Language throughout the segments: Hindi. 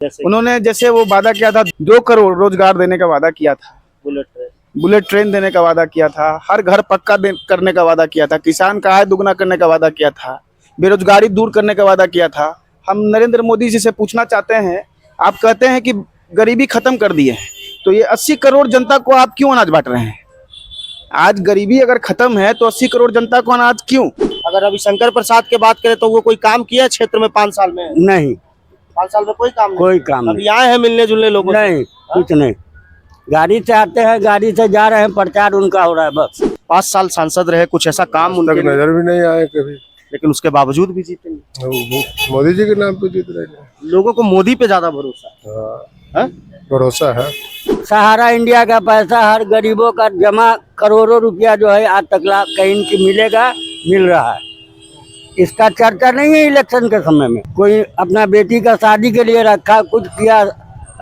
उन्होंने जैसे वो वादा किया था 2 करोड़ रोजगार देने का वादा किया था, बुलेट ट्रेन देने का वादा किया था, हर घर पक्का करने का वादा किया था, किसान का आय दुगना करने का वादा किया था, बेरोजगारी दूर करने का वादा किया था। हम नरेंद्र मोदी जी से पूछना चाहते हैं, आप कहते हैं कि गरीबी खत्म कर दिए हैं, तो ये 80 करोड़ जनता को आप क्यों अनाज बांट रहे हैं? आज गरीबी अगर खत्म है तो 80 करोड़ जनता को अनाज क्यों? अगर रविशंकर प्रसाद की बात करें तो वो कोई काम किया है क्षेत्र में 5 साल में? नहीं, 5 साल में कोई काम नहीं। कोई काम अभी आए हैं मिलने जुलने लोगों से? नहीं, कुछ नहीं। गाड़ी से आते हैं, गाड़ी से जा रहे हैं, प्रचार उनका हो रहा है बस। 5 साल सांसद रहे, कुछ ऐसा काम उनके लिए? नजर भी नहीं आए कभी, लेकिन उसके बावजूद भी जीते नहीं। मोदी जी के नाम पे जीत रहे हैं। लोगों को मोदी पे ज्यादा भरोसा है? भरोसा है। सहारा इंडिया का पैसा हर गरीबों का जमा करोड़ों रुपया जो है आज तक कहीं की मिल रहा है। इसका चर्चा नहीं है इलेक्शन के समय में। कोई अपना बेटी का शादी के लिए रखा, कुछ किया,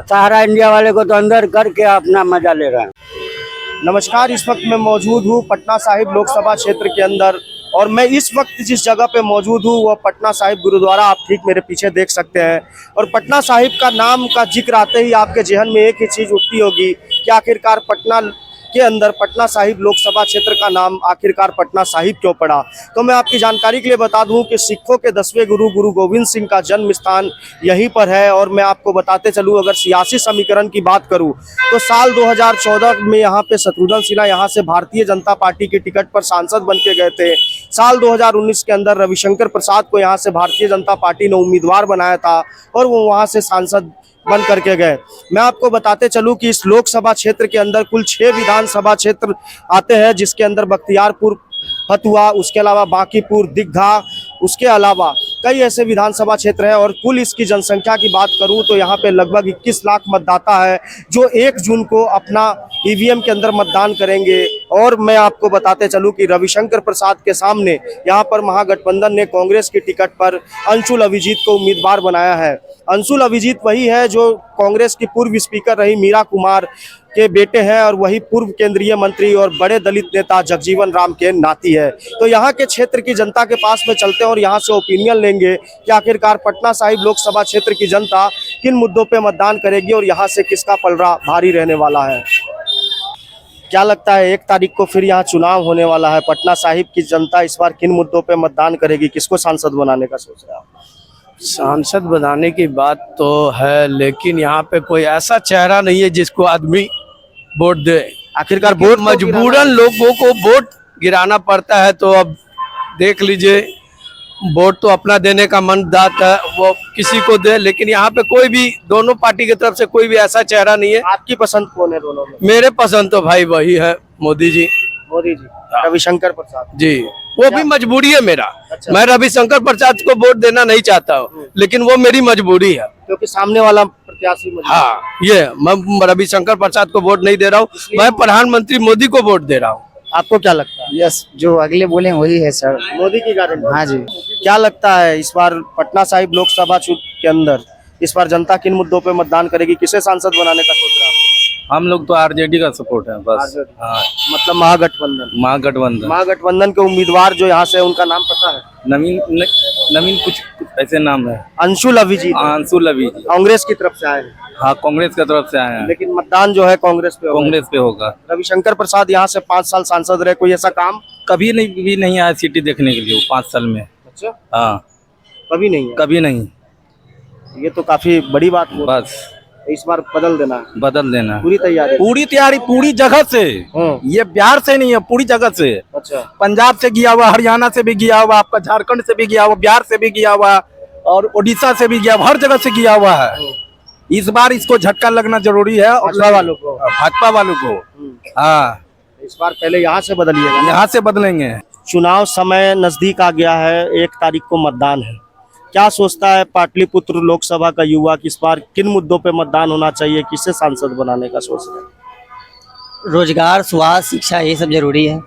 सहारा इंडिया वाले को तो अंदर करके अपना मजा ले रहा है। नमस्कार, इस वक्त मैं मौजूद हूँ पटना साहिब लोकसभा क्षेत्र के अंदर, और मैं इस वक्त जिस जगह पे मौजूद हूँ वह पटना साहिब गुरुद्वारा आप ठीक मेरे पीछे देख सकते हैं। और पटना साहिब का नाम का जिक्र आते ही आपके जहन में एक ही चीज़ उठती होगी कि आखिरकार पटना के अंदर पटना साहिब लोकसभा क्षेत्र का नाम आखिरकार पटना साहिब क्यों पड़ा। तो मैं आपकी जानकारी के लिए बता दूं कि सिखों के 10वें गुरु गुरु गोविंद सिंह का जन्म स्थान यहीं पर है। और मैं आपको बताते चलूं, अगर सियासी समीकरण की बात करूं तो साल 2014 में यहाँ पे शत्रुघ्न सिन्हा यहाँ से भारतीय जनता पार्टी के टिकट पर सांसद बन के गए थे। साल 2019 के अंदर रविशंकर प्रसाद को यहाँ से भारतीय जनता पार्टी ने उम्मीदवार बनाया था और वो वहाँ से सांसद बन करके गए। मैं आपको बताते चलूं कि इस लोकसभा क्षेत्र के अंदर कुल 6 विधानसभा क्षेत्र आते हैं, जिसके अंदर बख्तियारपुर, फतुहा, उसके अलावा बांकीपुर, दीघा, उसके अलावा कई ऐसे विधानसभा क्षेत्र हैं। और कुल इसकी जनसंख्या की बात करूं तो यहाँ पे लगभग 21 लाख मतदाता है जो 1 जून को अपना ईवीएम के अंदर मतदान करेंगे। और मैं आपको बताते चलूं कि रविशंकर प्रसाद के सामने यहाँ पर महागठबंधन ने कांग्रेस की टिकट पर अंशुल अभिजीत को उम्मीदवार बनाया है। अंशुल अभिजीत वही है जो कांग्रेस की पूर्व स्पीकर रही मीरा कुमार के बेटे हैं और वही पूर्व केंद्रीय मंत्री और बड़े दलित नेता जगजीवन राम के नाती है। तो यहाँ के क्षेत्र की जनता के पास में चलते हैं और यहाँ से ओपिनियन लेंगे कि आखिरकार पटना साहिब लोकसभा क्षेत्र की जनता किन मुद्दों पे मतदान करेगी और यहाँ से किसका पलड़ा भारी रहने वाला है। क्या लगता है 1 तारीख को फिर यहाँ चुनाव होने वाला है, पटना साहिब की जनता इस बार किन मुद्दों पे मतदान करेगी, किसको सांसद बनाने का सोच रहा है? सांसद बनाने की बात तो है, लेकिन यहाँ पे कोई ऐसा चेहरा नहीं है जिसको आदमी वोट दे। आखिरकार वोट मजबूरन लोगों को वोट गिराना पड़ता है। तो अब देख लीजिए, वोट तो अपना देने का मन दाता है, वो किसी को दे, लेकिन यहाँ पे कोई भी दोनों पार्टी की तरफ से कोई भी ऐसा चेहरा नहीं है। आपकी पसंद कौन है दोनों में? मेरे पसंद तो भाई वही है, मोदी जी। मोदी जी, रविशंकर प्रसाद जी, वो भी मजबूरी है मेरा। अच्छा। मैं रविशंकर प्रसाद को वोट देना नहीं चाहता हूँ, लेकिन वो मेरी मजबूरी है क्योंकि सामने वाला प्रत्याशी मजबूर है। हाँ, ये मैं रविशंकर प्रसाद को वोट नहीं दे रहा हूँ, मैं प्रधानमंत्री मोदी को वोट दे रहा हूँ। आपको क्या लगता है? यस, जो अगले बोले वही है सर। मोदी की गारंटी? हाँ जी। क्या लगता है इस बार पटना साहिब लोकसभा क्षेत्र के अंदर इस बार जनता किन मुद्दों पे मतदान करेगी, किसे सांसद बनाने का सोच रहा है? हम लोग तो आरजेडी का सपोर्ट है बस। हाँ, मतलब महागठबंधन महागठबंधन के उम्मीदवार जो यहाँ से, उनका नाम पता है? नवीन कुछ ऐसे नाम है। अंशुल अभिजीत। अंशुल अभिजीत कांग्रेस की तरफ से आए हैं। हाँ, कांग्रेस की तरफ से आए हैं, लेकिन मतदान जो है कांग्रेस पे होगा। रविशंकर प्रसाद यहाँ से 5 साल सांसद रहे, कोई ऐसा काम कभी नहीं आया सिटी देखने के लिए 5 साल में। अच्छा, हाँ, कभी नहीं है? कभी नहीं। ये तो काफी बड़ी बात है। बस इस बार बदल देना, पूरी तैयारी? पूरी जगह से। ये बिहार से नहीं है, पूरी जगह से। अच्छा, पंजाब से गया हुआ, हरियाणा से भी गया हुआ, आपका झारखंड से भी गया हुआ, बिहार से भी गया हुआ और उड़ीसा से भी गया हुआ, हर जगह से गया हुआ है। इस बार इसको झटका लगना जरूरी है और भाजपा वालों को। हाँ, इस बार पहले यहाँ से बदलिएगा। यहाँ से बदलेंगे। चुनाव समय नजदीक आ गया है, 1 तारीख को मतदान है। क्या सोचता है पाटलिपुत्र लोकसभा का युवा कि इस बार किन मुद्दों पे मतदान होना चाहिए, किसे सांसद बनाने का सोच रहे हैं? रोजगार, स्वास्थ्य, शिक्षा, ये सब जरूरी है।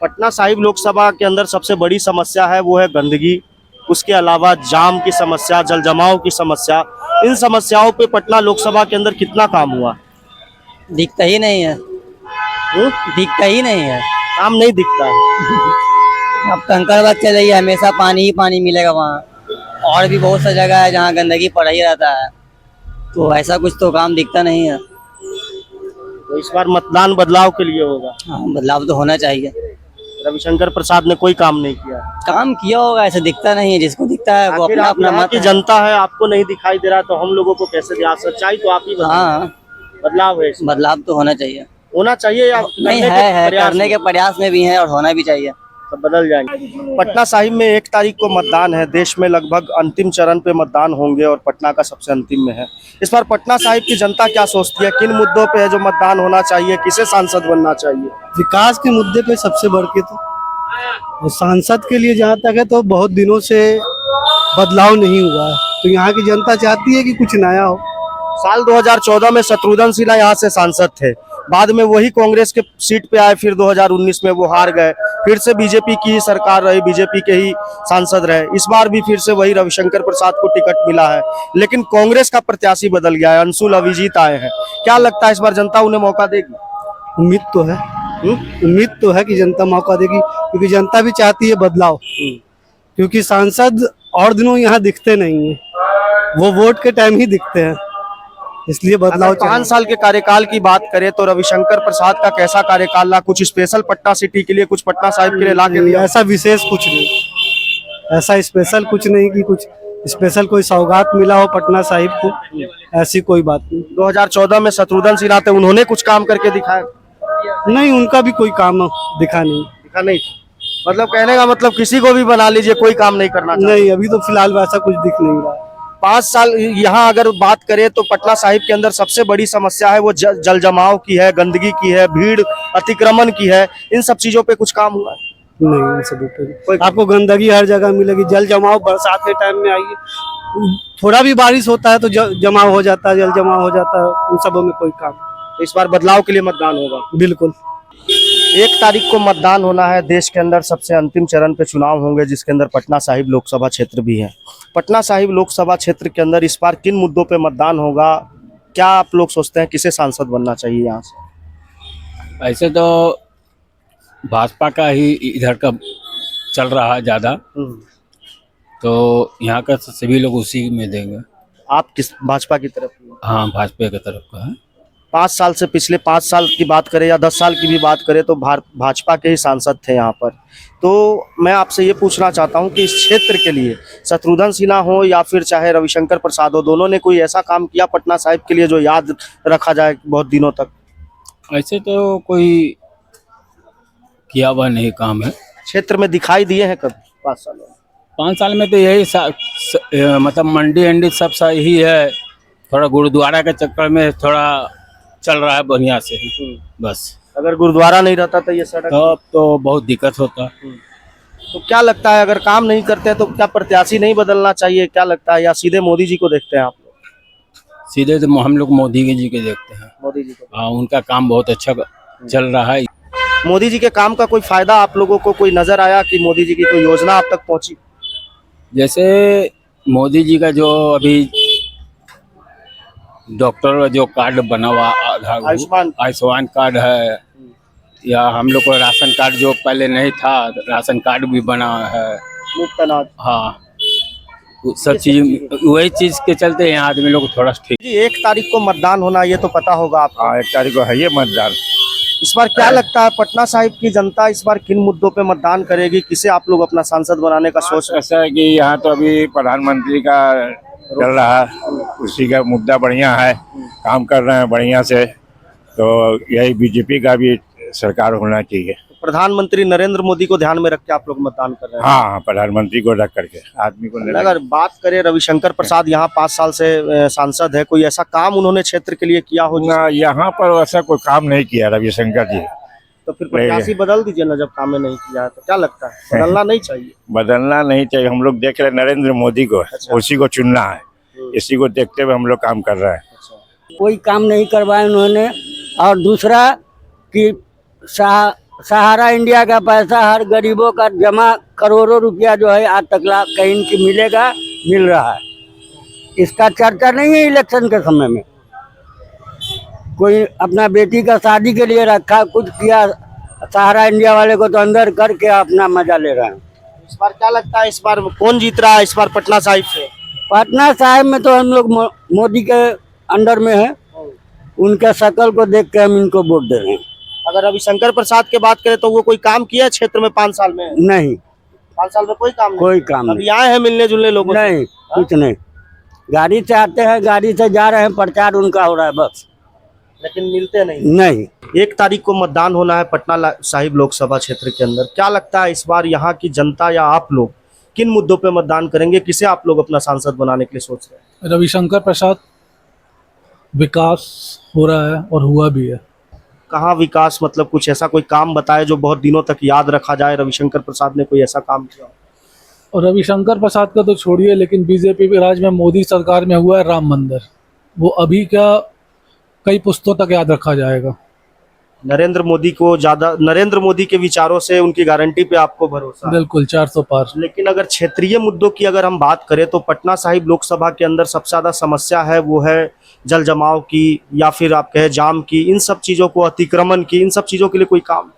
पटना साहिब लोकसभा के अंदर सबसे बड़ी समस्या है वो है गंदगी, उसके अलावा जाम की समस्या, जल जमाव की समस्या। इन समस्याओं पे पटना लोकसभा के अंदर कितना काम हुआ? दिखता ही नहीं है। दिखता ही नहीं है, काम नहीं दिखता है। अब कंकड़बाग चले जाइए, हमेशा पानी ही पानी मिलेगा वहाँ। और भी बहुत सा जगह है जहाँ गंदगी पड़ा ही रहता है। तो ऐसा कुछ तो काम दिखता नहीं है। तो इस बार मतदान बदलाव के लिए होगा। हाँ, बदलाव तो होना चाहिए। रविशंकर प्रसाद ने कोई काम नहीं किया। काम किया होगा, ऐसा दिखता नहीं है। जिसको दिखता है वो आखिर अपना आप अपना यहाँ मत की है। जनता है, आपको नहीं दिखाई दे रहा तो हम लोगों को कैसे दिया? सच्चाई तो आप ही बताइए। हाँ, बदलाव है इसमें। बदलाव तो होना चाहिए। होना चाहिए या नहीं करने है, के प्रयास करने के प्रयास में भी है और होना भी चाहिए। तो बदल जाएंगे। पटना साहिब में 1 तारीख को मतदान है। देश में लगभग अंतिम चरण पे मतदान होंगे और पटना का सबसे अंतिम में है। इस बार पटना साहिब की जनता क्या सोचती है? किन मुद्दों पे है जो मतदान होना चाहिए? किसे सांसद बनना चाहिए? विकास के मुद्दे पे सबसे बढ़ के तो, और सांसद के लिए जहाँ तक है तो बहुत दिनों से बदलाव नहीं हुआ है, तो यहाँ की जनता चाहती है कि कुछ नया हो। साल 2014 में शत्रुघ्न सिन्हा यहाँ से सांसद थे, बाद में वही कांग्रेस के सीट पे आए, फिर 2019 में वो हार गए, फिर से बीजेपी की ही सरकार रही, बीजेपी के ही सांसद रहे। इस बार भी फिर से वही रविशंकर प्रसाद को टिकट मिला है, लेकिन कांग्रेस का प्रत्याशी बदल गया है, अंशुल अभिजीत आए हैं। क्या लगता है इस बार जनता उन्हें मौका देगी? उम्मीद तो है, उम्मीद तो है कि जनता मौका देगी, क्योंकि जनता भी चाहती है बदलाव। क्योंकि सांसद और दिनों यहाँ दिखते नहीं है, वो वोट के टाइम ही दिखते हैं, इसलिए बदलाव अगर 5 साल के कार्यकाल की बात करें तो रविशंकर प्रसाद का कैसा कार्यकाल रहा? कुछ स्पेशल पटना सिटी के लिए, कुछ पटना साहिब के लिए ला के दिया? ऐसा विशेष कुछ नहीं, ऐसा स्पेशल कुछ नहीं कि कुछ स्पेशल कोई सौगात मिला हो पटना साहिब को, ऐसी कोई बात नहीं। 2014 में शत्रुघ्न सिन्हा थे, उन्होंने कुछ काम करके दिखाया? नहीं, उनका भी कोई काम दिखा नहीं। दिखा नहीं था। मतलब कहने का मतलब किसी को भी बना लीजिए, कोई काम नहीं करना चाहिए। नहीं, अभी तो फिलहाल वैसा कुछ दिख नहीं रहा। 5 साल यहाँ अगर बात करें तो पटना साहिब के अंदर सबसे बड़ी समस्या है वो जल जमाव की है, गंदगी की है, भीड़ अतिक्रमण की है। इन सब चीजों पे कुछ काम हुआ? नहीं, इन सब पे आपको गंदगी हर जगह मिलेगी। जल जमाव बरसात के टाइम में आइए, थोड़ा भी बारिश होता है तो जमाव हो जाता है, जल जमाव हो जाता है, उन सबों में कोई काम। इस बार बदलाव के लिए मतदान होगा। बिल्कुल। 1 तारीख को मतदान होना है। देश के अंदर सबसे अंतिम चरण पे चुनाव होंगे, जिसके अंदर पटना साहिब लोकसभा क्षेत्र भी है। पटना साहिब लोकसभा क्षेत्र के अंदर इस बार किन मुद्दों पे मतदान होगा? क्या आप लोग सोचते हैं किसे सांसद बनना चाहिए यहाँ से? ऐसे तो भाजपा का ही इधर का चल रहा है ज़्यादा, तो यहाँ का सभी लोग उसी में देंगे। आप किस भाजपा की तरफ? हाँ, भाजपा की तरफ का है। 5 साल से, पिछले 5 साल की बात करें या 10 साल की भी बात करें तो भाजपा के ही सांसद थे यहाँ पर। तो मैं आपसे ये पूछना चाहता हूँ कि इस क्षेत्र के लिए शत्रुघ्न सिन्हा हो या फिर चाहे रविशंकर प्रसाद हो, दोनों ने कोई ऐसा काम किया पटना साहिब के लिए जो याद रखा जाए बहुत दिनों तक? ऐसे तो कोई किया हुआ नहीं काम है। क्षेत्र में दिखाई दिए हैं कब 5 सालों में? 5 साल में तो यही मतलब मंडी अंडी सब सही है, थोड़ा गुरुद्वारा के चक्कर में थोड़ा चल रहा है बढ़िया से, बस। अगर गुरुद्वारा नहीं रहता तो ये सड़क तो बहुत दिक्कत होता। तो क्या लगता है, अगर काम नहीं करते तो क्या प्रत्याशी नहीं बदलना चाहिए? क्या लगता है, या सीधे मोदी जी को देखते हैं आप लोग? सीधे तो हम लोग मोदी जी के देखते हैं। मोदी जी को। हाँ, उनका काम बहुत अच्छा चल रहा है। मोदी जी के काम का कोई फायदा आप लोगों को कोई नजर आया कि मोदी जी की कोई योजना आप तक पहुंची? जैसे मोदी जी का जो अभी डॉक्टर जो कार्ड बना हुआ आयुष्मान कार्ड है, या हम लोग को राशन कार्ड जो पहले नहीं था, राशन कार्ड भी बना है, मुफ्त अनाज। हाँ, सब चीज वही चीज के चलते यहाँ आदमी लोग थोड़ा ठीक। जी 1 तारीख को मतदान होना, ये तो पता होगा आपको। हाँ, 1 तारीख को है ये मतदान। इस बार क्या लगता है पटना साहिब की जनता इस बार किन मुद्दों पे मतदान करेगी? किसे आप लोग अपना सांसद बनाने का सोच? ऐसा है कि यहाँ तो अभी प्रधानमंत्री का चल रहा है, उसी का मुद्दा बढ़िया है, काम कर रहे हैं बढ़िया से, तो यही बीजेपी का भी सरकार होना चाहिए। प्रधानमंत्री नरेंद्र मोदी को ध्यान में रख के आप लोग मतदान कर रहे हैं? हाँ, प्रधानमंत्री को रख करके आदमी को। अगर बात करें रविशंकर प्रसाद यहाँ 5 साल से सांसद है, कोई ऐसा काम उन्होंने क्षेत्र के लिए किया हो? ना, यहाँ पर वैसा कोई काम नहीं किया रविशंकर जी। तो फिर प्रत्याशी बदल दीजिए ना, जब काम नहीं किया है तो। क्या लगता है बदलना नहीं चाहिए? बदलना नहीं चाहिए, हम लोग देख रहे नरेंद्र मोदी को, उसी को चुनना है, इसी को देखते हुए हम लोग काम कर रहे हैं। कोई काम नहीं करवाया उन्होंने। और दूसरा कि सहारा इंडिया का पैसा हर गरीबों का जमा करोड़ों रुपया जो है आज तक कहीं की मिल रहा है। इसका चर्चा नहीं है इलेक्शन के समय में। कोई अपना बेटी का शादी के लिए रखा, कुछ किया, सहारा इंडिया वाले को तो अंदर करके अपना मजा ले रहे हैं। इस बार क्या लगता है, इस बार कौन जीत रहा है इस बार पटना साहिब से? पटना साहिब में तो हम लोग मोदी के अंडर में है, उनके शक्ल को देख के हम इनको वोट दे रहे हैं। अगर रविशंकर प्रसाद की बात करें तो वो कोई काम किया है क्षेत्र में 5 साल में? नहीं, 5 साल में कोई काम नहीं। कोई काम अभी आए हैं मिलने जुलने लोगों से? नहीं, कुछ नहीं। गाड़ी से आते हैं, गाड़ी से जा रहे हैं, प्रचार उनका हो रहा है बस, लेकिन मिलते नहीं। नहीं। 1 तारीख को मतदान होना है पटना साहिब लोकसभा क्षेत्र के अंदर। क्या लगता है इस बार यहाँ की जनता या आप लोग किन मुद्दों पे मतदान करेंगे? किसे आप लोग अपना सांसद बनाने के लिए सोच रहे हैं? रविशंकर प्रसाद, विकास हो रहा है और हुआ भी है। कहाँ विकास, मतलब कुछ ऐसा कोई काम बताए जो बहुत दिनों तक याद रखा जाए? रविशंकर प्रसाद ने कोई ऐसा काम किया? और रविशंकर प्रसाद का तो छोड़िए, लेकिन बीजेपी के राज में मोदी सरकार में हुआ है राम मंदिर, वो अभी क्या कई पुस्तों तक याद रखा जाएगा। नरेंद्र मोदी के विचारों से उनकी गारंटी पे आपको भरोसा है? बिल्कुल 400 पार। लेकिन अगर क्षेत्रीय मुद्दों की अगर हम बात करें तो पटना साहिब लोकसभा के अंदर सबसे ज्यादा समस्या है वो है जल जमाव की, या फिर आप कहें जाम की, इन सब चीजों को, अतिक्रमण की, इन सब चीजों के लिए कोई काम?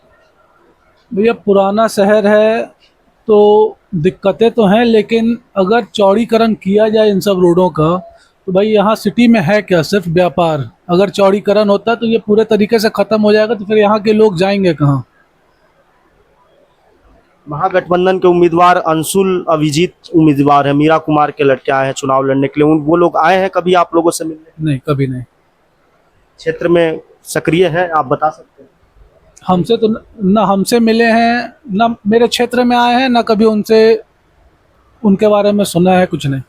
भैया पुराना शहर है तो दिक्कतें तो हैं, लेकिन अगर चौड़ीकरण किया जाए इन सब रोडों का तो भाई यहाँ सिटी में है क्या, सिर्फ व्यापार। अगर चौड़ीकरण होता तो ये पूरे तरीके से खत्म हो जाएगा, तो फिर यहाँ के लोग जाएंगे कहाँ? महागठबंधन के उम्मीदवार अंशुल अभिजीत उम्मीदवार है, मीरा कुमार के लड़के आए हैं चुनाव लड़ने के लिए। वो लोग आए हैं कभी आप लोगों से मिलने? नहीं, कभी नहीं। क्षेत्र में सक्रिय है, आप बता सकते हैं? हमसे तो ना हमसे मिले हैं, ना मेरे क्षेत्र में आए हैं, ना कभी उनके बारे में सुना है, कुछ नहीं।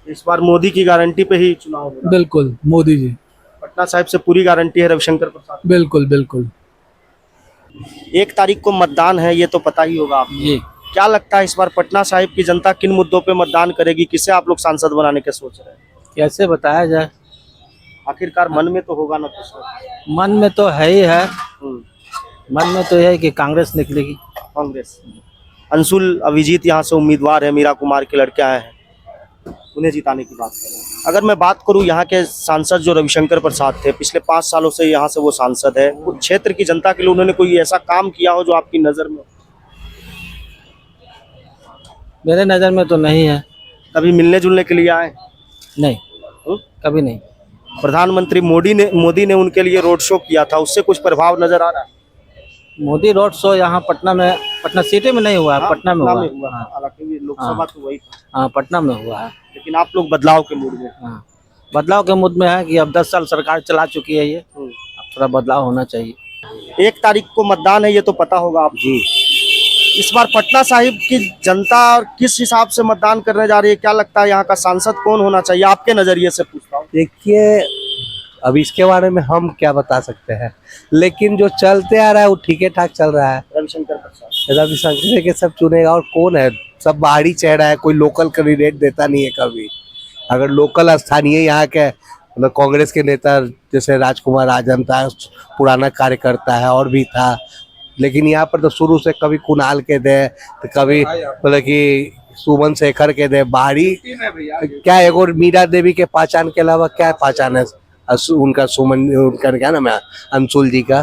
इस बार मोदी की गारंटी पे ही चुनाव होगा? बिल्कुल, मोदी जी। पटना साहिब से पूरी गारंटी है रविशंकर प्रसाद? बिल्कुल बिल्कुल। 1 तारीख को मतदान है, ये तो पता ही होगा आपको। जी। क्या लगता है इस बार पटना साहिब की जनता किन मुद्दों पे मतदान करेगी? किसे आप लोग सांसद बनाने के सोच रहे हैं? कैसे बताया जाए, आखिरकार मन में तो होगा ना कुछ? मन में तो है ही है, मन में तो है कि कांग्रेस निकलेगी। कांग्रेस। अंशुल अभिजीत यहाँ से उम्मीदवार है, मीरा कुमार के लड़के आए हैं, उन्हें जिताने की बात करें। अगर मैं बात करूं यहाँ के सांसद जो रविशंकर प्रसाद थे, पिछले 5 सालों से यहाँ से वो सांसद है, कुछ क्षेत्र की जनता के लिए उन्होंने कोई ऐसा काम किया हो जो आपकी नजर में? मेरे नज़र में तो नहीं है। कभी मिलने जुलने के लिए आए? नहीं, कभी नहीं। प्रधानमंत्री मोदी ने उनके लिए रोड शो किया था, उससे कुछ प्रभाव नजर आ रहा है? मोदी रोड शो यहाँ पटना सिटी में नहीं हुआ है, पटना में हुआ है। हाँ, हालांकि लोकसभा तो वही था। हाँ, पटना में हुआ है। लेकिन आप लोग बदलाव के मूड में? हाँ, बदलाव के मूड में है कि अब 10 साल सरकार चला चुकी है, ये अब थोड़ा बदलाव होना चाहिए। 1 तारीख को मतदान है, ये तो पता होगा आप जी। इस बार पटना साहिब की जनता किस हिसाब से मतदान करने जा रही है? क्या लगता है यहाँ का सांसद कौन होना चाहिए? आपके नजरिए से पूछता हूँ। देखिए, अब इसके बारे में हम क्या बता सकते हैं, लेकिन जो चलते आ रहा है वो ठीक ठाक चल रहा है। रविशंकर प्रसाद। रविशंकर के सब चुनेगा, और कौन है? सब बाहरी चेहरा है, कोई लोकल कैंडिडेट देता नहीं है कभी। अगर लोकल स्थानीय यहाँ के मतलब कांग्रेस के नेता जैसे राजकुमार आजम था, पुराना कार्यकर्ता है, और भी था, लेकिन यहाँ पर तो शुरू से कभी कुणाल के दे, तो कभी मतलब कि सुमन शेखर के दे। बाहरी क्या, एक और मीरा देवी के पहचान के अलावा क्या पहचान है उनका? उनका क्या नाम है? अंशुल जी का।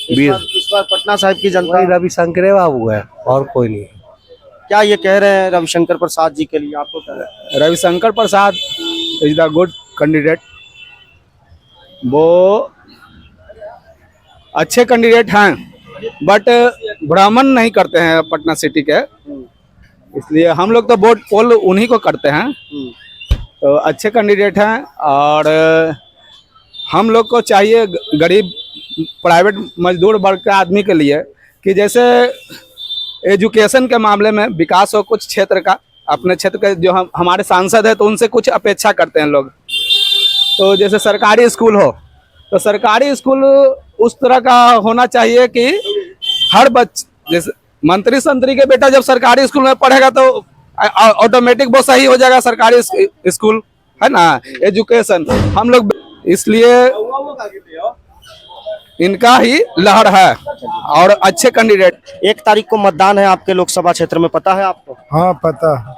इस बार पटना साहिब की जनता रविशंकर बाबू है, और कोई नहीं। क्या ये कह रहे हैं रविशंकर प्रसाद जी के लिए? आपको क्या लगता है? रविशंकर प्रसाद इज द गुड कैंडिडेट। वो अच्छे कैंडिडेट हैं, बट भ्रमण नहीं करते हैं पटना सिटी के, इसलिए हम लोग तो वोट पोल उन्हीं को करते हैं। तो अच्छे कैंडिडेट हैं, और हम लोग को चाहिए गरीब प्राइवेट मजदूर वर्ग के आदमी के लिए कि जैसे एजुकेशन के मामले में विकास हो कुछ क्षेत्र का, अपने क्षेत्र के जो हमारे सांसद है तो उनसे कुछ अपेक्षा करते हैं लोग। तो जैसे सरकारी स्कूल हो तो सरकारी स्कूल उस तरह का होना चाहिए कि हर जैसे मंत्री संतरी के बेटा जब सरकारी स्कूल में पढ़ेगा तो ऑटोमेटिक वो सही हो जाएगा। सरकारी स्कूल है ना, एजुकेशन हम लोग, इसलिए इनका ही लहर है और अच्छे कैंडिडेट। 1 तारीख को मतदान है आपके लोकसभा क्षेत्र में, पता है आपको? हाँ पता है।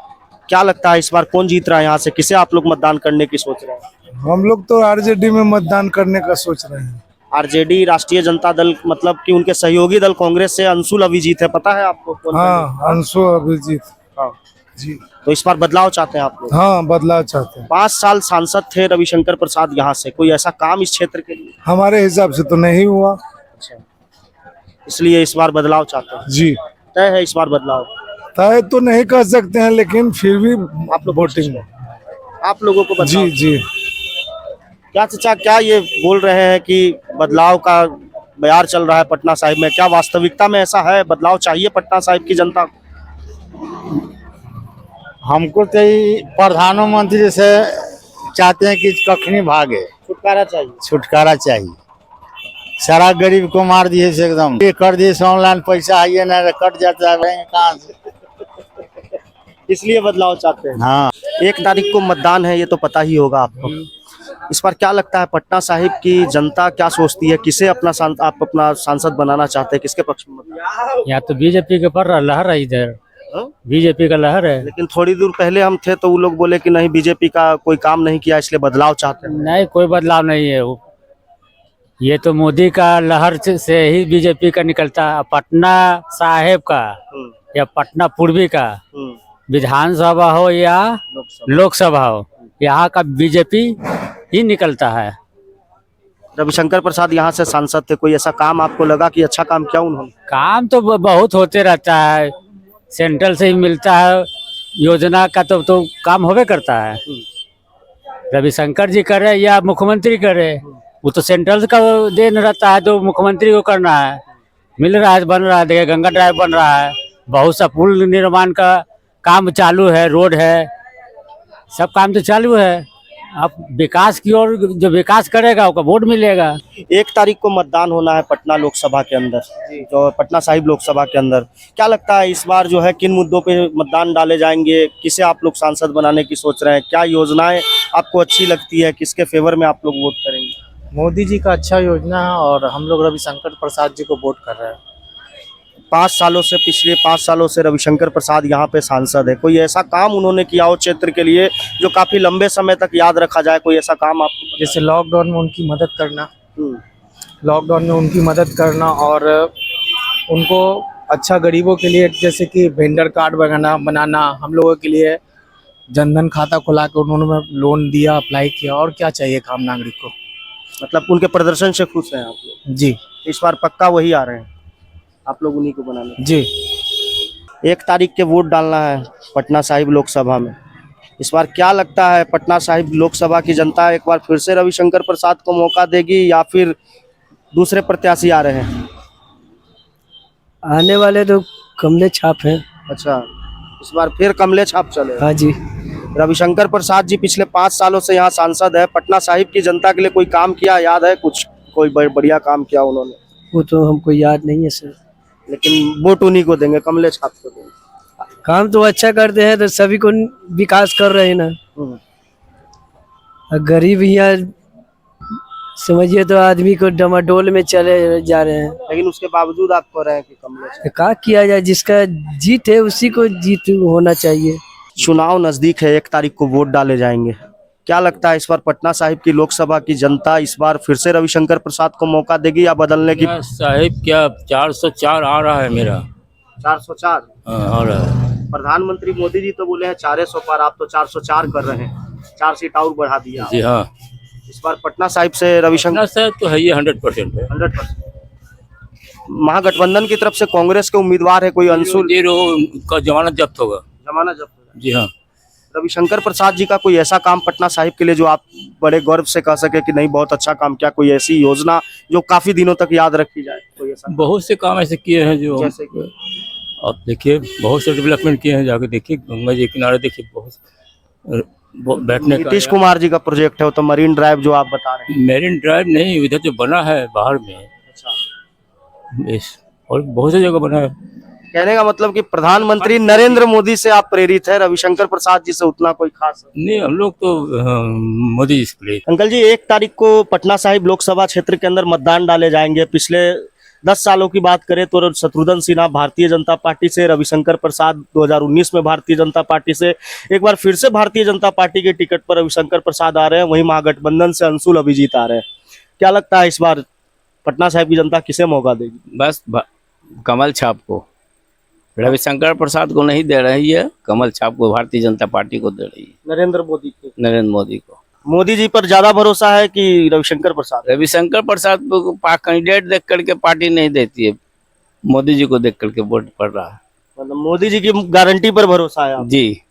क्या लगता है इस बार कौन जीत रहा है यहाँ से? किसे आप लोग मतदान करने की सोच रहे हैं? हम लोग तो आरजेडी में मतदान करने का सोच रहे हैं। आरजेडी, राष्ट्रीय जनता दल, मतलब कि उनके सहयोगी दल कांग्रेस से अंशुल अभिजीत है, पता है आपको? हाँ, अंशुल अभिजीत। हाँ, जी तो इस बार बदलाव चाहते हैं आप लोग? हाँ, बदलाव चाहते हैं। 5 साल सांसद थे रविशंकर प्रसाद यहाँ से, कोई ऐसा काम इस क्षेत्र के लिए? हमारे हिसाब से तो नहीं हुआ। अच्छा, इसलिए इस बार बदलाव चाहते हैं। जी, तय है इस बार बदलाव? तय तो नहीं कर सकते हैं, लेकिन फिर भी आप लोग वोटिंग। आप लोगों को बदलाव? जी जी। क्या चाचा, क्या ये बोल रहे हैं कि बदलाव का बयार चल रहा है पटना साहिब में, क्या वास्तविकता में ऐसा है? बदलाव चाहिए पटना साहिब की जनता को? हमको तो प्रधानमंत्री से चाहते हैं कि कखनी भागे, छुटकारा चाहिए। छुटकारा चाहिए। सारा गरीब को मार दिए से एकदम, ये कर दिए से ऑनलाइन पैसा आइए ना कट जाता है बैंक कहाँ से, इसलिए बदलाव चाहते हैं। हाँ। 1 तारीख को मतदान है, ये तो पता ही होगा आपको। इस बार क्या लगता है पटना साहिब की जनता क्या सोचती है? किसे आप अपना सांसद बनाना चाहते हैं? किसके पक्ष में मतदान? यहाँ तो बीजेपी के पर लहर है, इधर बीजेपी का लहर है। लेकिन थोड़ी दूर पहले हम थे तो वो लोग बोले कि नहीं, बीजेपी का कोई काम नहीं किया, इसलिए बदलाव चाहते हैं। नहीं, कोई बदलाव नहीं है। ये तो मोदी का लहर से ही बीजेपी का निकलता है। पटना साहिब का या पटना पूर्वी का विधानसभा हो या लोकसभा हो, यहाँ का बीजेपी ही निकलता है। रविशंकर प्रसाद यहाँ से सांसद थे, कोई ऐसा काम आपको लगा कि अच्छा काम किया उन्होंने? काम तो बहुत होते रहता है, सेंट्रल से ही मिलता है योजना का, तो काम होवे करता है। रविशंकर जी करे या मुख्यमंत्री करे, वो तो सेंट्रल का देन रहता है, तो मुख्यमंत्री को करना है। मिल रहा है, बन रहा है, देखिए गंगा ड्राइव बन रहा है, बहुत सा पुल निर्माण का काम चालू है, रोड है, सब काम तो चालू है। अब विकास की ओर जो विकास करेगा उसका वोट मिलेगा। 1 तारीख को मतदान होना है पटना लोकसभा के अंदर, जो पटना साहिब लोकसभा के अंदर। क्या लगता है इस बार जो है किन मुद्दों पे मतदान डाले जाएंगे? किसे आप लोग सांसद बनाने की सोच रहे हैं? क्या योजनाएं आपको अच्छी लगती है? किसके फेवर में आप लोग वोट करेंगे? मोदी जी का अच्छा योजना है और हम लोग रविशंकर प्रसाद जी को वोट कर रहे हैं। 5 सालों से, पिछले 5 सालों से रविशंकर प्रसाद यहाँ पे सांसद है, कोई ऐसा काम उन्होंने किया हो क्षेत्र के लिए जो काफी लंबे समय तक याद रखा जाए? कोई ऐसा काम आपको? जैसे लॉकडाउन में उनकी मदद करना, लॉकडाउन में उनकी मदद करना और उनको अच्छा गरीबों के लिए जैसे कि वेंडर कार्ड बनाना, हम लोगों के लिए जनधन खाता खुला के उन्होंने लोन दिया, अप्लाई किया। और क्या चाहिए आम नागरिक को? मतलब उनके प्रदर्शन से खुश हैं आप लोग? जी। इस बार पक्का वही आ रहे हैं, आप लोग उन्हीं को बनाने? जी। 1 तारीख के वोट डालना है पटना साहिब लोकसभा में। इस बार क्या लगता है पटना साहिब लोकसभा की जनता एक बार फिर से रविशंकर प्रसाद को मौका देगी या फिर दूसरे प्रत्याशी आ रहे हैं? आने वाले तो कमले छाप है। अच्छा, इस बार फिर कमले छाप चले? हाँ जी। रविशंकर प्रसाद जी पिछले 5 सालों से यहाँ सांसद है, पटना साहिब की जनता के लिए कोई काम किया, याद है कुछ? कोई बढ़िया काम किया उन्होंने? वो तो हमको याद नहीं है सर, लेकिन वोट उन्हीं को देंगे, कमले छाप को देंगे। काम तो अच्छा करते हैं तो सभी को विकास कर रहे हैं ना। गरीब यहाँ समझिए तो आदमी को डमाडोल में चले जा रहे हैं, लेकिन उसके बावजूद आप कह रहे हैं कि कमले छाप। क्या किया जाए, जिसका जीत है उसी को जीत होना चाहिए। चुनाव नजदीक है, 1 तारीख को वोट डाले जाएंगे। क्या लगता है इस बार पटना साहिब की लोकसभा की जनता इस बार फिर से रविशंकर प्रसाद को मौका देगी या बदलने की? साहिब क्या 404 आ रहा है मेरा। 404 आ रहा है। प्रधानमंत्री मोदी जी तो बोले हैं 400 पार, आप तो 404 कर रहे हैं, 4 सीट और बढ़ा दिया। जी हाँ, इस बार पटना साहिब से रविशंकर साहब तो है, ये 100% है। 100%। महागठबंधन की तरफ से कांग्रेस के उम्मीदवार है कोई अंशुल? का जमानत जब्त होगा। जमानत जब्त होगा? जी हाँ। रविशंकर प्रसाद जी का कोई ऐसा काम पटना साहिब के लिए जो आप बड़े गर्व से कह सके कि नहीं बहुत अच्छा काम किया? कोई ऐसी योजना जो काफी दिनों तक याद रखी जाए? कोई ऐसा? बहुत से काम ऐसे किए हैं जो जैसे कि आप देखिए, बहुत से डेवलपमेंट किए हैं, जाके देखिए गंगा जी के किनारे देखिए, बहुत बैठने का। नीतीश कुमार जी का प्रोजेक्ट है वो तो, मरीन ड्राइव जो आप बता रहे हैं। मेरीन ड्राइव नहीं, इधर जो बना है बाहर में। अच्छा। और बहुत सी जगह बना है। कहने का मतलब कि प्रधानमंत्री नरेंद्र मोदी से आप प्रेरित है, रविशंकर प्रसाद जी से उतना कोई खास नहीं। हम लोग तो मोदी जी से प्रेरित। अंकल जी, 1 तारीख को पटना साहिब लोकसभा क्षेत्र के अंदर मतदान डाले जाएंगे। पिछले 10 सालों की बात करें तो शत्रुघ्न सिन्हा भारतीय जनता पार्टी से, रविशंकर प्रसाद 2019 में भारतीय जनता पार्टी से, एक बार फिर से भारतीय जनता पार्टी के टिकट पर रविशंकर प्रसाद आ रहे हैं, वहीं महागठबंधन से अंशुल अभिजीत आ रहे हैं। क्या लगता है इस बार पटना साहिब की जनता किसे मौका देगी? बस कमल छाप को, रविशंकर प्रसाद को नहीं दे रही है, कमल छाप को भारतीय जनता पार्टी को दे रही है, नरेंद्र मोदी को। नरेंद्र मोदी को। मोदी जी पर ज्यादा भरोसा है कि रविशंकर प्रसाद? रविशंकर प्रसाद को कैंडिडेट देख करके पार्टी नहीं देती है, मोदी जी को देख करके वोट पड़ रहा है। मतलब मोदी जी की गारंटी पर भरोसा है आप? जी।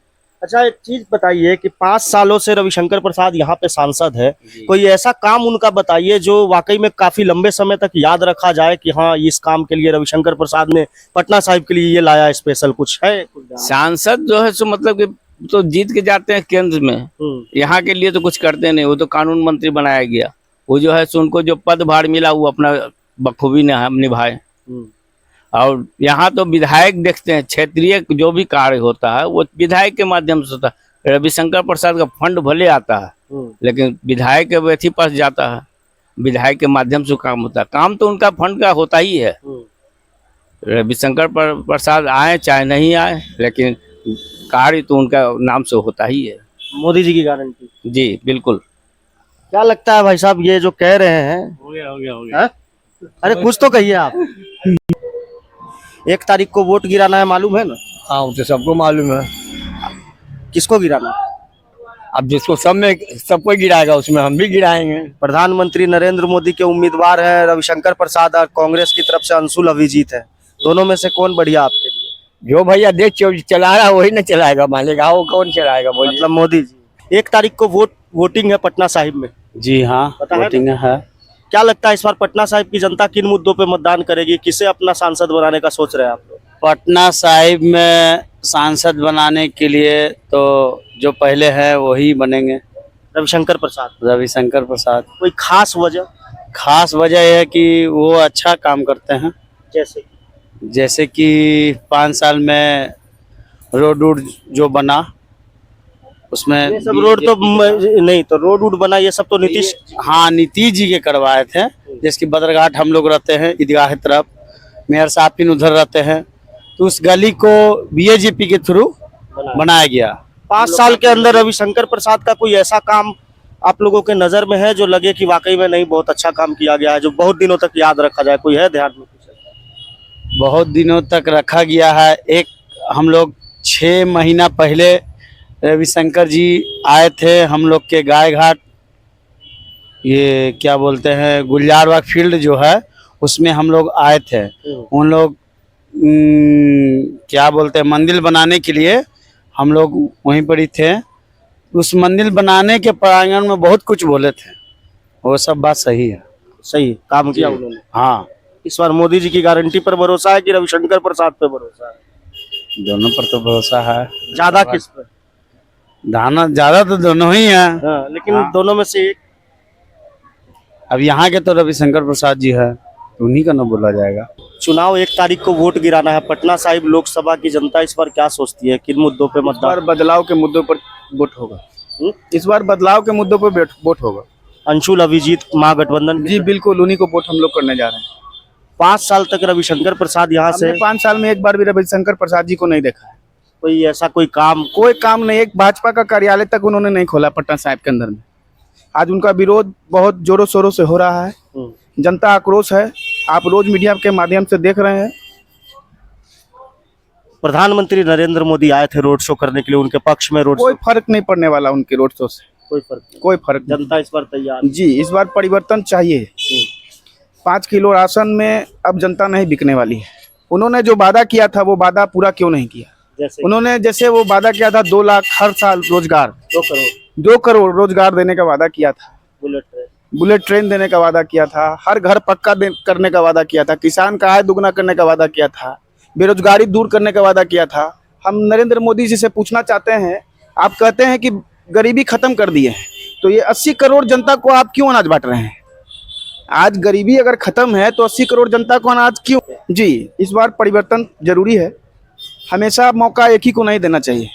अच्छा, एक चीज बताइए कि 5 सालों से रविशंकर प्रसाद यहाँ पे सांसद है, कोई ऐसा काम उनका बताइए जो वाकई में काफी लंबे समय तक याद रखा जाए कि हाँ इस काम के लिए रविशंकर प्रसाद ने पटना साहिब के लिए ये लाया स्पेशल, कुछ है? सांसद जो है सो मतलब कि तो जीत के जाते हैं केंद्र में, यहाँ के लिए तो कुछ करते नहीं। वो तो कानून मंत्री बनाया गया, वो जो है सो उनको जो पदभार मिला वो अपना बखूबी निभाए। और यहाँ तो विधायक देखते हैं, क्षेत्रीय जो भी कार्य होता है वो विधायक के माध्यम से होता है। रविशंकर प्रसाद का फंड भले आता है लेकिन विधायक के व्यक्ति पास जाता है, विधायक के माध्यम से काम होता है। काम तो उनका फंड का होता ही है। रविशंकर प्रसाद आए चाहे नहीं आए लेकिन कार्य तो उनका नाम से होता ही है। मोदी जी की गारंटी? जी बिल्कुल। क्या लगता है भाई साहब ये जो कह रहे हैं? हो गया। अरे कुछ तो कहिए आप। 1 तारीख को वोट गिराना है, मालूम है ना? हाँ वो तो सबको मालूम है। किसको गिराना है? अब जिसको सबको गिराएगा उसमें हम भी गिराएंगे। प्रधानमंत्री नरेंद्र मोदी के उम्मीदवार है रविशंकर प्रसाद और कांग्रेस की तरफ से अंशुल अभिजीत है, दोनों में से कौन बढ़िया आपके लिए? जो भैया देख चला रहा वही ना चलाएगा, मानेगा वो कौन चलाएगा बोलिए? मतलब मोदी जी। 1 तारीख को वोटिंग है पटना साहिब में। जी हाँ, वोटिंग है। क्या लगता है इस बार पटना साहिब की जनता किन मुद्दों पे मतदान करेगी? किसे अपना सांसद बनाने का सोच रहे हैं आप लोग? पटना साहिब में सांसद बनाने के लिए तो जो पहले है वही बनेंगे, रविशंकर प्रसाद। रविशंकर प्रसाद। कोई खास वजह? खास वजह है कि वो अच्छा काम करते हैं। जैसे कि 5 साल में रोड जो बना उसमें ये सब रोड तो नहीं, तो रोड बना ये सब तो नीतीश, हाँ नीतीश जी के करवाए थे। जैसे कि बदरघाट हम लोग रहते हैं ईदगाह तरफ, मेयर साहब उधर रहते हैं, तो उस गली को बीजेपी के थ्रू बनाया गया। 5 साल के अंदर रविशंकर प्रसाद का कोई ऐसा काम आप लोगों के नजर में है जो लगे कि वाकई में नहीं बहुत अच्छा काम किया गया है, जो बहुत दिनों तक याद रखा जाए? कोई है ध्यान में? बहुत दिनों तक रखा गया है। एक हम लोग 6 महीना पहले रविशंकर जी आए थे हम लोग के गाय घाट, ये क्या बोलते हैं गुलजारबाग फील्ड जो है उसमें हम लोग आए थे। उन लोग क्या बोलते हैं मंदिर बनाने के लिए हम लोग वहीं पर ही थे। उस मंदिर बनाने के प्रांगण में बहुत कुछ बोले थे, वो सब बात सही है। सही काम किया उन्होंने। हाँ। इस बार मोदी जी की गारंटी पर भरोसा है कि रविशंकर प्रसाद पे भरोसा है? दोनों पर तो भरोसा है। ज्यादा किस पर? ज्यादा तो दोनों ही है। हाँ, लेकिन दोनों में से एक। अब यहाँ के तो रविशंकर प्रसाद जी है, उन्हीं का ना बोला जाएगा। चुनाव 1 तारीख को वोट गिराना है, पटना साहिब लोकसभा की जनता इस बार क्या सोचती है, किन मुद्दों पे मतदान? बदलाव के मुद्दों पर वोट होगा। इस बार बदलाव के मुद्दों पर वोट होगा। अंशुल अभिजीत महागठबंधन? जी बिल्कुल, उन्हीं को वोट हम लोग करने जा रहे हैं। 5 साल तक रविशंकर प्रसाद यहाँ से? 5 साल में एक बार भी रविशंकर प्रसाद जी को नहीं देखा है। कोई ऐसा कोई काम नहीं, एक भाजपा का कार्यालय तक उन्होंने नहीं खोला पटना साहिब के अंदर में। आज उनका विरोध बहुत जोरों शोरों से हो रहा है, जनता आक्रोश है, आप रोज मीडिया के माध्यम से देख रहे हैं। प्रधानमंत्री नरेंद्र मोदी आए थे रोड शो करने के लिए, उनके पक्ष में रोड कोई फर्क नहीं पड़ने वाला उनके रोड शो से, कोई फर्क। जनता इस बार तैयार? जी, इस बार परिवर्तन चाहिए। 5 किलो राशन में अब जनता नहीं बिकने वाली है। उन्होंने जो वादा किया था वो वादा पूरा क्यों नहीं किया? उन्होंने जैसे वो वादा किया था 2 लाख हर साल रोजगार, 2 करोड़ रोजगार देने का वादा किया था, बुलेट ट्रेन देने का वादा किया था, हर घर पक्का करने का वादा किया था, किसान का आय दुगना करने का वादा किया था, बेरोजगारी दूर करने का वादा किया था। हम नरेंद्र मोदी जी से पूछना चाहते हैं, आप कहते हैं कि गरीबी खत्म कर दिए हैं, तो ये 80 करोड़ जनता को आप क्यों अनाज बांट रहे हैं? आज गरीबी अगर खत्म है तो 80 करोड़ जनता को अनाज क्यों? जी, इस बार परिवर्तन जरूरी है। हमेशा मौका एक ही को नहीं देना चाहिए।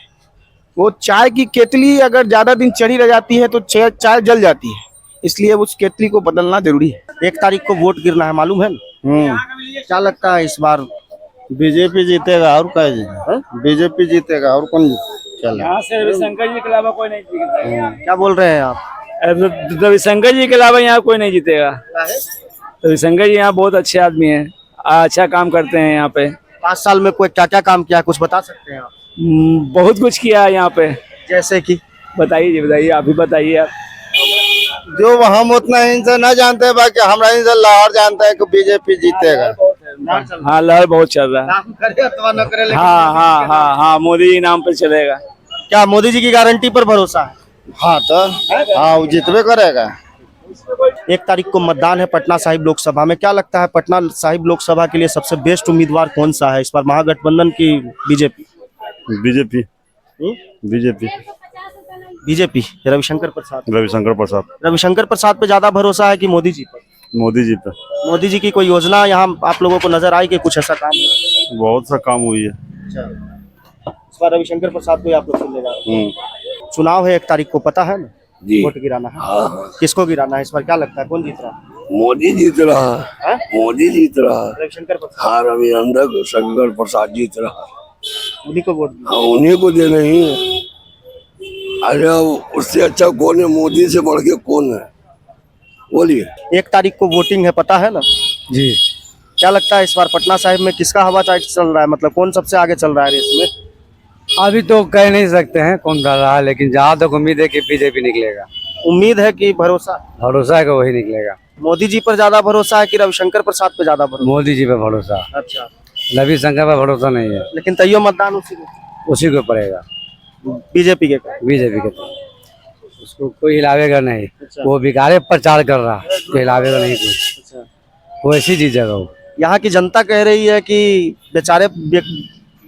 वो चाय की केतली अगर ज्यादा दिन चढ़ी रह जाती है तो चाय जल जाती है, इसलिए उस केतली को बदलना जरूरी है। 1 तारीख को वोट गिरना है, मालूम है ना? क्या लगता है इस बार बीजेपी जीतेगा और क्या जीतेगा? बीजेपी जीतेगा और कौन जीतेगा? यहाँ से रविशंकर जी के अलावा कोई नहीं जीतेगा। क्या बोल रहे हैं आप? रविशंकर जी के अलावा यहाँ कोई नहीं जीतेगा। रविशंकर जी यहाँ बहुत अच्छे आदमी हैं, अच्छा काम करते हैं यहाँ पे। 5 साल में कोई क्या क्या काम किया कुछ बता सकते हैं आप? बहुत कुछ किया है यहाँ पे। जैसे कि बताइए जी, बताइए, आप ही बताइए आप। जो हम उतना इनसे न जानते हैं, बाकी हमरा इनसे लाहौर जानते हैं कि बीजेपी जीतेगा। हाँ, लहर बहुत चल रहा है। काम करे अथवा न करे, लेकिन हाँ, मोदी जी नाम पे चलेगा। क्या मोदी जी की गारंटी पर भरोसा है? हाँ तो हाँ, वो जीतबे करेगा। 1 तारीख को मतदान है पटना साहिब लोकसभा में। क्या लगता है पटना साहिब लोकसभा के लिए सबसे बेस्ट उम्मीदवार कौन सा है इस बार, महागठबंधन की BJP? BJP BJP BJP, Ravishankar Prasad. Ravishankar Prasad. Ravishankar Prasad पे ज्यादा भरोसा है कि मोदी जी पर? मोदी जी पे मोदी जी की कोई योजना यहाँ आप लोगों को नजर आई कि कुछ ऐसा काम हो? बहुत सा काम हुई है। इस बार रविशंकर प्रसाद को ही आप लोग चुन ले जा रहे हैं। चुनाव है 1 तारीख को, पता है ना? वोट गिराना है। किसको गिराना है इस बार, क्या लगता है कौन जीत रहा है? मोदी जीत रहा है। मोदी जीत रहा है। रविशंकर प्रसाद। हाँ, रविशंकर प्रसाद जीत रहा है। उन्हीं को वोट हाँ, उन्हीं को देना ही है। अरे उससे अच्छा कौन है, मोदी से बढ़ के कौन है, बोलिए। 1 तारीख को वोटिंग है, पता है ना? जी। क्या लगता है इस बार पटना साहिब में किसका हवा चल रहा है, मतलब कौन सबसे आगे चल रहा है रेस में? अभी तो कह नहीं सकते हैं कौन कर रहा है, लेकिन जहाँ तक उम्मीद है कि बीजेपी निकलेगा। उम्मीद है कि भरोसा? भरोसा है कि वही निकलेगा। मोदी जी पर ज्यादा भरोसा है कि रविशंकर प्रसाद पे ज्यादा भरोसा? मोदी जी पे भरोसा। अच्छा, रविशंकर पे भरोसा नहीं है। लेकिन तैयो मतदान उसी को पड़ेगा, बीजेपी के। बीजेपी के। तो उसको कोई हिलावेगा नहीं। अच्छा। वो बिगाड़े प्रचार कर रहा है, तो हिलावेगा नहीं कोई। वो ऐसी जीतेगा वो। यहाँ की जनता कह रही है कि बेचारे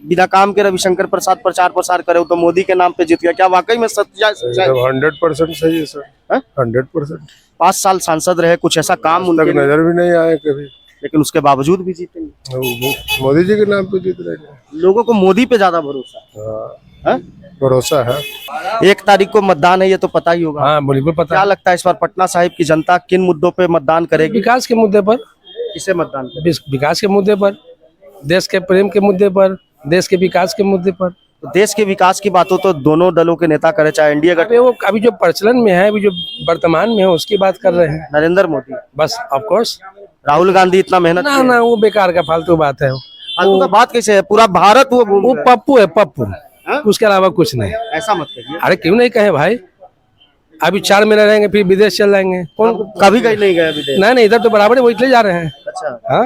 बिना काम के रविशंकर प्रसाद प्रचार प्रसार करे, तो मोदी के नाम पे जीत गया। क्या वाकई में सच्चाई? 100% सही है सर। 100%। 5 साल सांसद रहे, कुछ ऐसा काम उनके नजर भी नहीं आए कभी, लेकिन उसके बावजूद भी जीतेंगे। मोदी जी के नाम पे जीत रहे हैं। लोगों को मोदी पे ज्यादा भरोसा है? भरोसा है। 1 तारीख को मतदान है, ये तो पता ही होगा। हाँ, बिल्कुल पता। क्या लगता है इस बार पटना साहिब की जनता किन मुद्दों पे मतदान करेगी? विकास के मुद्दे पर। किसे मतदान करेगी? विकास के मुद्दे पर, देश के प्रेम के मुद्दे पर, देश के विकास के मुद्दे पर। तो देश के विकास की बातों तो दोनों दलों के नेता करे, चाहे एनडीए अबे वो अभी जो प्रचलन में है, अभी जो वर्तमान में है, उसकी बात कर रहे हैं। नरेंद्र मोदी, बस ऑफ कोर्स। राहुल गांधी इतना मेहनत ना ना, वो बेकार का फालतू बात है। फालतू का बात कैसे है? पूरा भारत वो पप्पू है, पप्पू। उसके अलावा कुछ नहीं। ऐसा मत कहिए। अरे क्यों नहीं कहे भाई, अभी 4 महीने रहेंगे फिर विदेश चल जाएंगे। कौन कभी कहीं नहीं गए विदेश? नहीं, इधर तो बराबर वही ले जा रहे हैं। अच्छा। हाँ,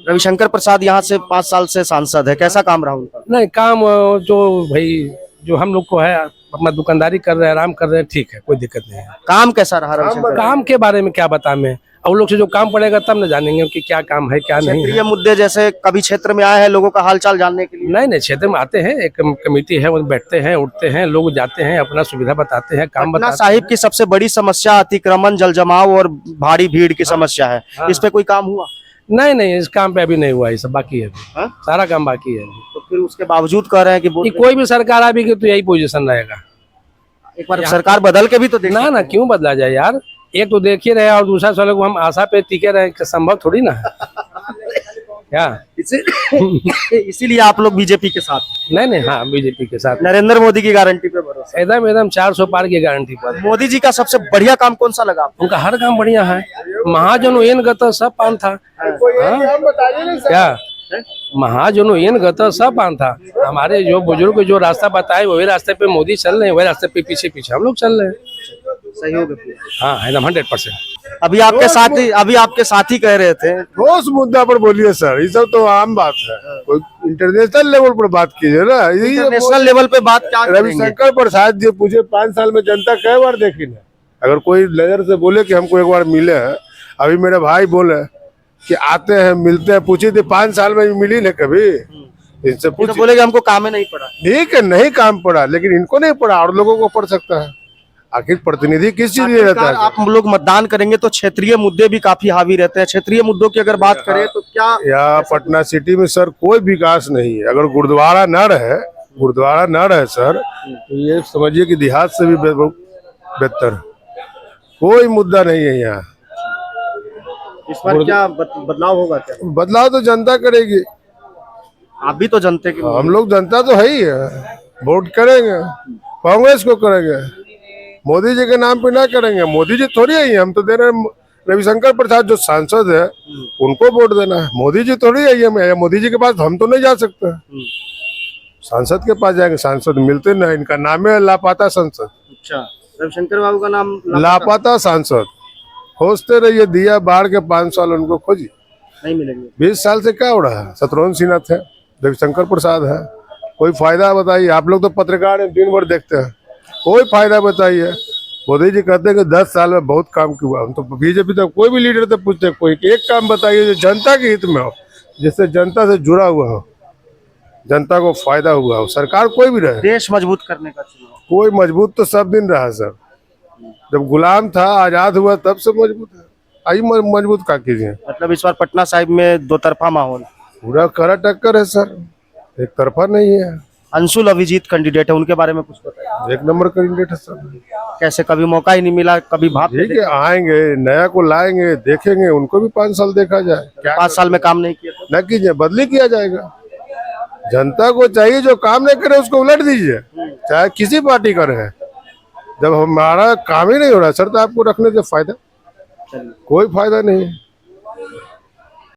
रविशंकर प्रसाद यहाँ से 5 साल से सांसद है, कैसा काम रहा उनका? नहीं काम जो भाई जो हम लोग को है, अपना दुकानदारी कर रहे हैं, आराम कर रहे हैं, ठीक है, कोई दिक्कत नहीं है। काम कैसा रहा रविशंकर? काम के बारे में क्या बता मैं, और लोग से जो काम पड़ेगा तब न जानेंगे कि क्या काम है क्या नहीं क्षेत्रीय है। मुद्दे जैसे कभी क्षेत्र में आए हैं लोगों का हालचाल जानने के लिए? नहीं, क्षेत्र में आते हैं, एक कमेटी है, वो बैठते हैं, उठते हैं, लोग जाते हैं, अपना सुविधा बताते हैं, काम पटना बताते साहिब की सबसे बड़ी समस्या अतिक्रमण, जल जमाव और भारी भीड़ की समस्या है। इस पे कोई काम हुआ? नहीं, इस काम पे अभी नहीं हुआ, ये सब बाकी है अभी। सारा काम बाकी है। तो फिर उसके बावजूद कह रहे हैं कि कोई भी सरकार आ भी तो यही पोजीशन रहेगा। एक बार सरकार बदल के भी तो देखना। ना, क्यों बदला जाए यार, एक तो देख ही रहे और दूसरा सालों को हम आशा पे टिके रहे, संभव थोड़ी ना क्या? इसीलिए आप लोग बीजेपी के साथ? नहीं, हाँ, बीजेपी के साथ। नरेंद्र मोदी की गारंटी पे भरोसा? एकदम 400 पार की गारंटी पर। मोदी जी का सबसे बढ़िया काम कौन सा लगा? उनका हर काम बढ़िया है। महाजनो एन गत सब पान था। क्या महाजनो एन गत सब पान था। हमारे जो बुजुर्ग जो रास्ता बताए वही रास्ते पे मोदी चल रहे हैं, वही रास्ते पे पीछे पीछे हम लोग चल रहे हैं। सहयोग है। हाँ, एकदम 100%। अभी आपके साथी कह रहे थे। ठोस मुद्दा पर बोलिए सर, ये सब तो आम बात है। कोई इंटरनेशनल लेवल पर बात कीजिए ना। इंटरनेशनल लेवल पे बात क्या करेंगे? रविशंकर प्रसाद जी पूछे 5 साल में जनता कई बार देखी ना। अगर कोई नजर से बोले कि हमको एक बार मिले हैं, अभी मेरे भाई बोले कि आते हैं मिलते हैं, पूछी थी 5 साल में मिली ना कभी, इनसे पूछ। तो बोले कि हमको काम नहीं पड़ा। ठीक है, नहीं काम पड़ा, लेकिन इनको नहीं पड़ा और लोगों को पड़ सकता है। आखिर प्रतिनिधि किस चीज में रहता है? आप लोग मतदान करेंगे तो क्षेत्रीय मुद्दे भी काफी हावी रहते हैं। क्षेत्रीय मुद्दों की अगर बात करें तो क्या यहाँ पटना सिटी में सर कोई विकास नहीं है। अगर गुरुद्वारा न रहे सर, तो ये समझिए कि देहात से भी बेहतर कोई मुद्दा नहीं है यहाँ। इस बार क्या बदलाव होगा? क्या बदलाव तो जनता करेगी। आप भी तो जनते के, हम लोग जनता तो है ही है। वोट करेंगे, कांग्रेस को करेंगे, मोदी जी के नाम पे ना करेंगे। मोदी जी थोड़ी है, हम तो दे रहे हैं रविशंकर प्रसाद जो सांसद है उनको वोट देना है। मोदी जी थोड़ी है ये मोदी जी के पास हम तो नहीं जा सकते। सांसद के पास जाएंगे, सांसद मिलते नहीं, इनका नाम है लापता सांसद। अच्छा, रविशंकर बाबू का नाम लापता सांसद। खोजते रहिए, दिया बाढ़ के 5 साल उनको खोजी, नहीं मिलेंगे। 20 साल से क्या हो रहा है? शत्रुघ्न सिन्हा थे, रविशंकर प्रसाद है, कोई फायदा बताइए। आप लोग तो पत्रकार हैं, दिन भर देखते हैं, कोई फायदा बताइए। मोदी जी कहते हैं कि 10 साल में बहुत काम किया। हम तो बीजेपी तक कोई भी लीडर से पूछते हैं, कोई एक काम बताइए जो जनता के हित में हो, जिससे जनता से जुड़ा हुआ हो, जनता को फायदा हुआ हो। सरकार कोई भी रहे, देश मजबूत करने का चुनाव। कोई मजबूत तो सब दिन रहा सर। जब गुलाम था, आजाद हुआ, तब से मजबूत है। आई मजबूत क्या कीजिए। मतलब इस बार पटना साहिब में दो तरफा माहौल, पूरा कड़ा टक्कर है सर, एक तरफा नहीं है। अंशुल अभिजीत कैंडिडेट है, उनके बारे में कुछ बताइए। 1 नंबर कैंडिडेट है सर। कैसे, कभी मौका ही नहीं मिला, कभी भाप ठीक है, आएंगे, नया को लाएंगे, देखेंगे, उनको भी 5 साल देखा जाए। 5 साल में काम नहीं किया तो न कीजिए, बदली किया जाएगा। जनता को चाहिए जो काम नहीं करे उसको उलट दीजिए, चाहे किसी पार्टी का रहे। जब हमारा काम ही नहीं हो रहा सर, तो आपको रखने से फायदा, कोई फायदा नहीं है।